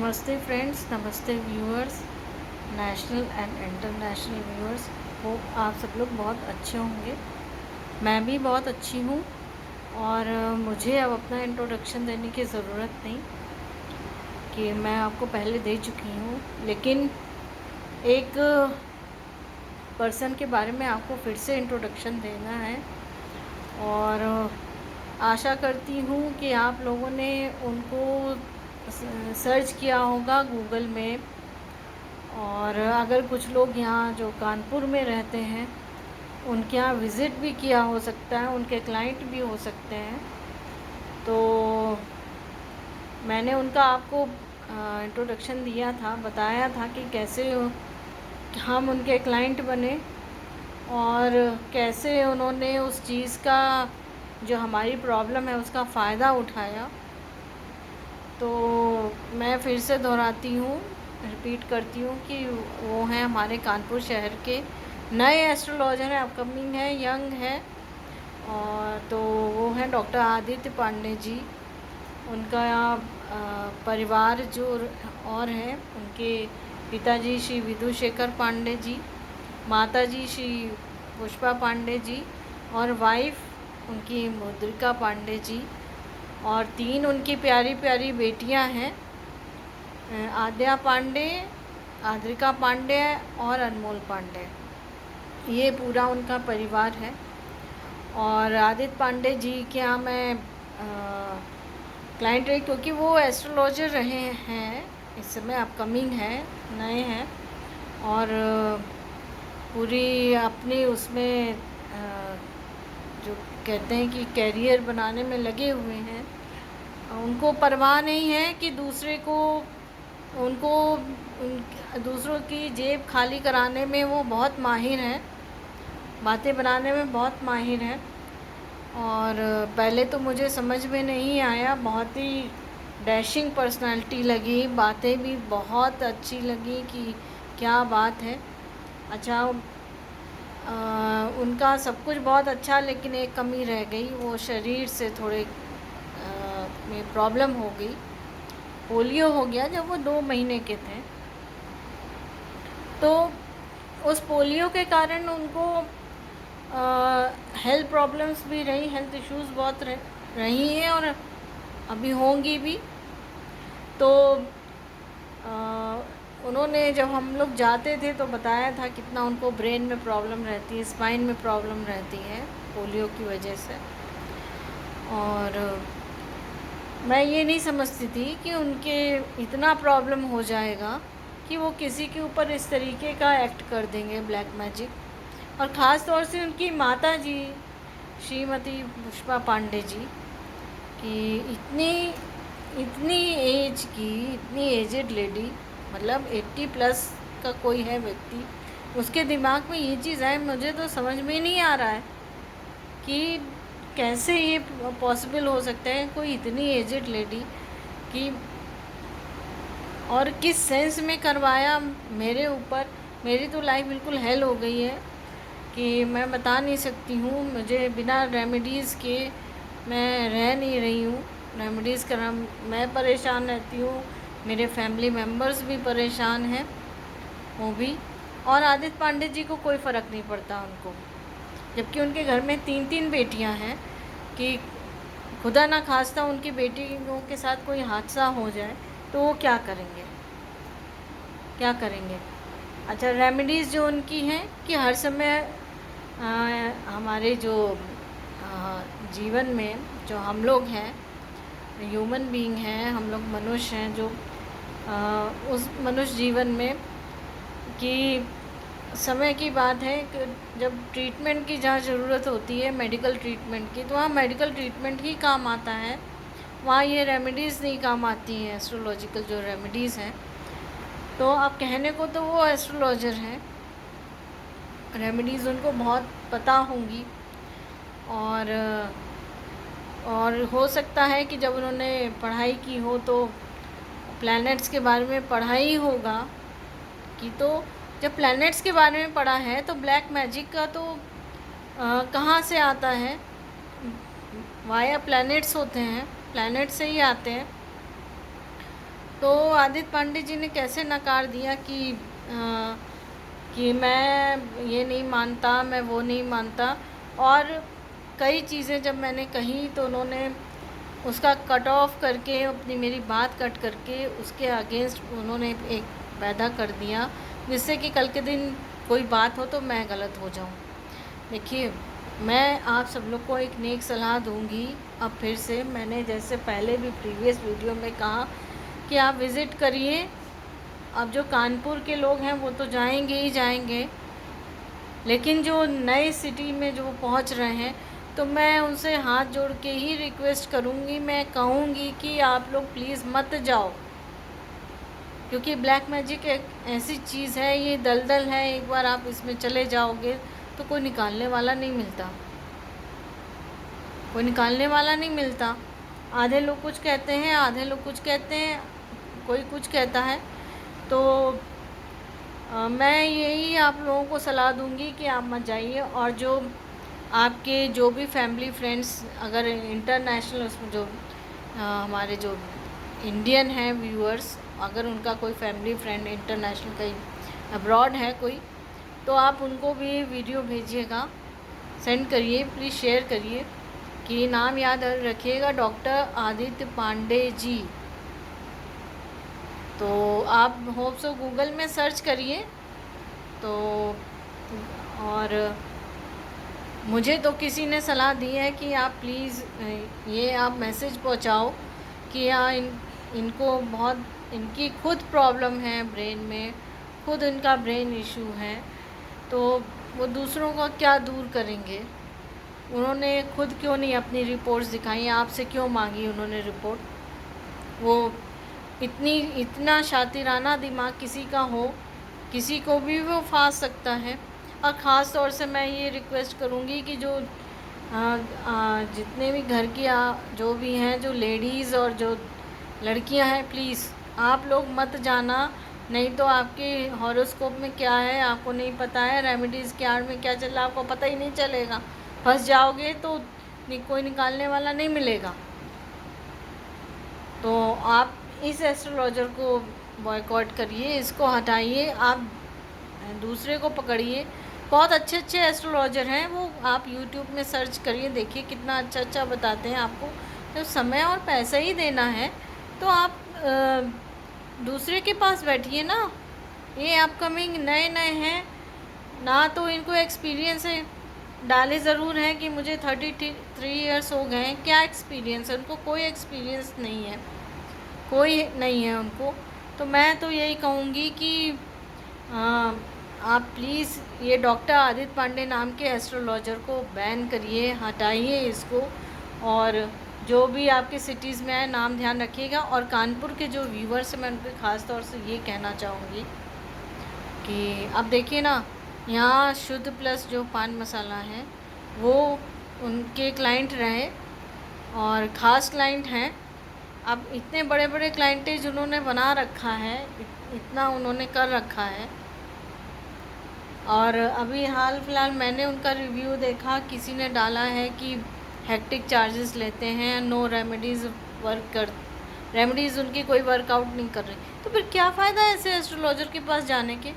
नमस्ते फ्रेंड्स, नमस्ते viewers, national and international viewers. Hope आप सब लोग बहुत अच्छे होंगे। मैं भी बहुत अच्छी हूँ और मुझे अब अपना इंट्रोडक्शन देने की ज़रूरत नहीं कि मैं आपको पहले दे चुकी हूँ, लेकिन एक पर्सन के बारे में आपको फिर से इंट्रोडक्शन देना है और आशा करती हूँ कि आप लोगों ने उनको सर्च किया होगा गूगल में, और अगर कुछ लोग यहाँ जो कानपुर में रहते हैं उनके यहाँ विज़िट भी किया हो सकता है, उनके क्लाइंट भी हो सकते हैं। तो मैंने उनका आपको इंट्रोडक्शन दिया था, बताया था कि कैसे हम उनके क्लाइंट बने और कैसे उन्होंने उस चीज़ का, जो हमारी प्रॉब्लम है, उसका फ़ायदा उठाया। तो मैं फिर से दोहराती हूँ, रिपीट करती हूँ कि वो हैं हमारे कानपुर शहर के नए एस्ट्रोलॉजर हैं, अपकमिंग है, यंग है। और तो वो हैं डॉक्टर आदित्य पांडे जी। उनका परिवार जो और है, उनके पिताजी श्री विधुशेखर पांडे जी, माताजी श्री पुष्पा पांडे जी और वाइफ उनकी मुद्रिका पांडे जी, और 3 उनकी प्यारी प्यारी बेटियां हैं, आद्या पांडे, आद्रिका पांडे और अनमोल पांडे। ये पूरा उनका परिवार है। और आदित्य पांडे जी के यहाँ मैं क्लाइंट रही, क्योंकि वो एस्ट्रोलॉजर रहे हैं, इस समय अपकमिंग है, नए हैं और पूरी अपनी उसमें जो कहते हैं कि कैरियर बनाने में लगे हुए हैं। उनको परवाह नहीं है कि दूसरे को दूसरों की जेब खाली कराने में वो बहुत माहिर हैं, बातें बनाने में बहुत माहिर हैं। और पहले तो मुझे समझ में नहीं आया, बहुत ही डैशिंग पर्सनालिटी लगी, बातें भी बहुत अच्छी लगी कि क्या बात है। अच्छा, उनका सब कुछ बहुत अच्छा, लेकिन एक कमी रह गई, वो शरीर से थोड़े में प्रॉब्लम हो गई। पोलियो हो गया जब वो 2 महीने के थे। तो उस पोलियो के कारण उनको हेल्थ प्रॉब्लम्स भी रही, हेल्थ इश्यूज़ बहुत रही हैं और अभी होंगी भी। तो उन्होंने, जब हम लोग जाते थे तो बताया था कितना उनको ब्रेन में प्रॉब्लम रहती है, स्पाइन में प्रॉब्लम रहती है पोलियो की वजह से। और मैं ये नहीं समझती थी कि उनके इतना प्रॉब्लम हो जाएगा कि वो किसी के ऊपर इस तरीके का एक्ट कर देंगे, ब्लैक मैजिक। और ख़ास तौर से उनकी माता जी श्रीमती पुष्पा पांडे जी की इतनी एज की, इतनी एजेड लेडी, मतलब 80 प्लस का कोई है व्यक्ति, उसके दिमाग में ये चीज़ है, मुझे तो समझ में नहीं आ रहा है कि कैसे ये पॉसिबल हो सकता है, कोई इतनी एजेड लेडी की, और किस सेंस में करवाया मेरे ऊपर। मेरी तो लाइफ बिल्कुल हेल हो गई है कि मैं बता नहीं सकती हूँ। मुझे बिना रेमेडीज़ के मैं रह नहीं रही हूँ। रेमेडीज़ करना, मैं परेशान रहती हूँ, मेरे फैमिली मेम्बर्स भी परेशान हैं, वो भी। और आदित्य पांडे जी को कोई फ़र्क नहीं पड़ता उनको, जबकि उनके घर में 3 बेटियां हैं, कि खुदा ना खास्ता उनकी बेटियों के साथ कोई हादसा हो जाए तो वो क्या करेंगे, क्या करेंगे। अच्छा, रेमेडीज़ जो उनकी हैं कि हर समय हमारे जो जीवन में, जो हम लोग हैं, ह्यूमन बीइंग हैं, हम लोग मनुष्य हैं, जो उस मनुष्य जीवन में कि समय की बात है कि जब ट्रीटमेंट की जहाँ ज़रूरत होती है, मेडिकल ट्रीटमेंट की, तो वहाँ मेडिकल ट्रीटमेंट ही काम आता है, वहाँ ये रेमेडीज़ नहीं काम आती हैं, एस्ट्रोलॉजिकल जो रेमेडीज़ हैं। तो आप कहने को तो वो एस्ट्रोलॉजर हैं, रेमेडीज़ उनको बहुत पता होंगी। और हो सकता है कि जब उन्होंने पढ़ाई की हो तो प्लैनेट्स के बारे में पढ़ा ही होगा, कि तो जब प्लैनेट्स के बारे में पढ़ा है तो ब्लैक मैजिक का तो कहाँ से आता है, वाया प्लैनेट्स होते हैं, प्लैनेट से ही आते हैं। तो आदित्य पांडे जी ने कैसे नकार दिया कि मैं ये नहीं मानता, मैं वो नहीं मानता, और कई चीज़ें जब मैंने कही तो उन्होंने उसका कट ऑफ करके, अपनी मेरी बात कट करके उसके अगेंस्ट उन्होंने एक पैदा कर दिया, जिससे कि कल के दिन कोई बात हो तो मैं गलत हो जाऊं। देखिए, मैं आप सब लोग को एक नेक सलाह दूंगी। अब फिर से मैंने जैसे पहले भी प्रीवियस वीडियो में कहा कि आप विज़िट करिए। अब जो कानपुर के लोग हैं वो तो जाएंगे ही जाएंगे, लेकिन जो नए सिटी में जो पहुंच रहे हैं, तो मैं उनसे हाथ जोड़ के ही रिक्वेस्ट करूंगी, मैं कहूँगी कि आप लोग प्लीज़ मत जाओ, क्योंकि ब्लैक मैजिक एक ऐसी चीज़ है, ये दलदल है, एक बार आप इसमें चले जाओगे तो कोई निकालने वाला नहीं मिलता, कोई निकालने वाला नहीं मिलता। आधे लोग कुछ कहते हैं, आधे लोग कुछ कहते हैं, कोई कुछ कहता है। तो मैं यही आप लोगों को सलाह दूंगी कि आप मत जाइए। और जो आपके जो भी फैमिली फ्रेंड्स अगर इंटरनेशनल, उसमें जो हमारे जो इंडियन हैं व्यूअर्स, अगर उनका कोई फैमिली फ्रेंड इंटरनेशनल कहीं अब्रॉड है कोई, तो आप उनको भी वीडियो भेजिएगा, सेंड करिए, प्लीज़ शेयर करिए कि नाम याद रखिएगा, डॉक्टर आदित्य पांडे जी। तो आप होप सो गूगल में सर्च करिए। तो और मुझे तो किसी ने सलाह दी है कि आप प्लीज़ ये आप मैसेज पहुंचाओ कि इनको बहुत, इनकी खुद प्रॉब्लम है ब्रेन में, खुद इनका ब्रेन इशू है, तो वो दूसरों का क्या दूर करेंगे। उन्होंने खुद क्यों नहीं अपनी रिपोर्ट्स दिखाई, आपसे क्यों मांगी उन्होंने रिपोर्ट। वो इतना शातिराना दिमाग किसी का हो, किसी को भी वो फांस सकता है। और ख़ास तौर से मैं ये रिक्वेस्ट करूँगी कि जो जितने भी घर की जो भी हैं, जो लेडीज़ और जो लड़कियां हैं, प्लीज़ आप लोग मत जाना, नहीं तो आपके हॉरोस्कोप में क्या है आपको नहीं पता है, रेमेडीज़ के आड़ में क्या चल रहा है आपको पता ही नहीं चलेगा, फंस जाओगे तो कोई निकालने वाला नहीं मिलेगा। तो आप इस एस्ट्रोलॉजर को बॉयकॉट करिए, इसको हटाइए, आप दूसरे को पकड़िए। बहुत अच्छे अच्छे एस्ट्रोलॉजर हैं, वो आप यूट्यूब में सर्च करिए, देखिए कितना अच्छा अच्छा बताते हैं आपको। तो समय और पैसा ही देना है तो आप दूसरे के पास बैठिए ना। ये अपकमिंग नए नए हैं ना, तो इनको एक्सपीरियंस है, डाले ज़रूर हैं कि मुझे 33 ईयर्स हो गए हैं, क्या एक्सपीरियंस है उनको, कोई एक्सपीरियंस नहीं है, कोई नहीं है उनको। तो मैं तो यही कहूँगी कि आप प्लीज़ ये डॉक्टर आदित्य पांडे नाम के एस्ट्रोलॉजर को बैन करिए, हटाइए इसको। और जो भी आपके सिटीज़ में आए नाम ध्यान रखिएगा। और कानपुर के जो व्यूवर्स हैं, मैं उनके ख़ास तौर से ये कहना चाहूँगी कि अब देखिए ना, यहाँ शुद्ध प्लस जो पान मसाला है वो उनके क्लाइंट रहे और ख़ास क्लाइंट हैं। अब इतने बड़े बड़े क्लाइंटेज उन्होंने बना रखा है, इतना उन्होंने कर रखा है। और अभी हाल फिलहाल मैंने उनका रिव्यू देखा, किसी ने डाला है कि हेक्टिक चार्जेस लेते हैं, नो रेमेडीज़ रेमेडीज़ उनकी कोई वर्कआउट नहीं कर रही। तो फिर क्या फ़ायदा है ऐसे एस्ट्रोलॉजर के पास जाने के।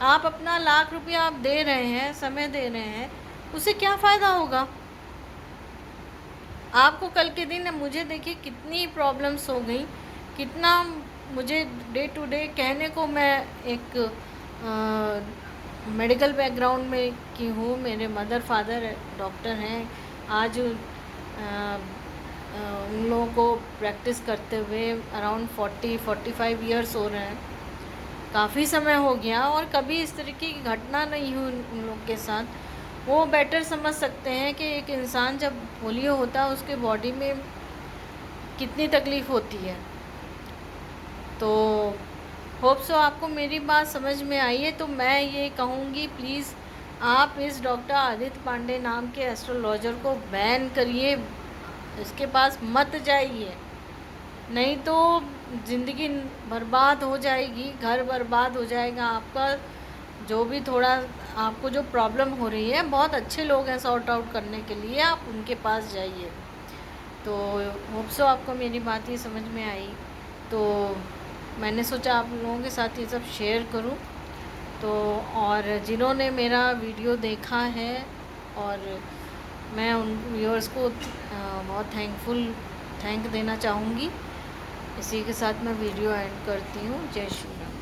आप अपना लाख रुपया आप दे रहे हैं, समय दे रहे हैं, उससे क्या फ़ायदा होगा आपको। कल के दिन मुझे देखिए कितनी प्रॉब्लम्स हो गई, कितना मुझे डे टू डे कहने को, मैं एक मेडिकल बैकग्राउंड में की हूँ, मेरे मदर फादर डॉक्टर हैं। आज उन लोगों को प्रैक्टिस करते हुए अराउंड 40-45 ईयर्स हो रहे हैं, काफ़ी समय हो गया, और कभी इस तरीके की घटना नहीं हुई उन लोग के साथ। वो बेटर समझ सकते हैं कि एक इंसान जब पोलियो होता है उसके बॉडी में कितनी तकलीफ़ होती है। तो होप सो आपको मेरी बात समझ में आई है। तो मैं ये कहूँगी, प्लीज़ आप इस डॉक्टर आदित्य पांडे नाम के एस्ट्रोलॉजर को बैन करिए, इसके पास मत जाइए, नहीं तो ज़िंदगी बर्बाद हो जाएगी, घर बर्बाद हो जाएगा आपका। जो भी थोड़ा आपको जो प्रॉब्लम हो रही है, बहुत अच्छे लोग हैं सॉर्ट आउट करने के लिए, आप उनके पास जाइए। तो होप सो आपको मेरी बात ये समझ में आई। तो मैंने सोचा आप लोगों के साथ ये सब शेयर करूं। तो और जिन्होंने मेरा वीडियो देखा है, और मैं उन व्यूअर्स को बहुत थैंक देना चाहूँगी। इसी के साथ मैं वीडियो एंड करती हूँ। जय श्री राम।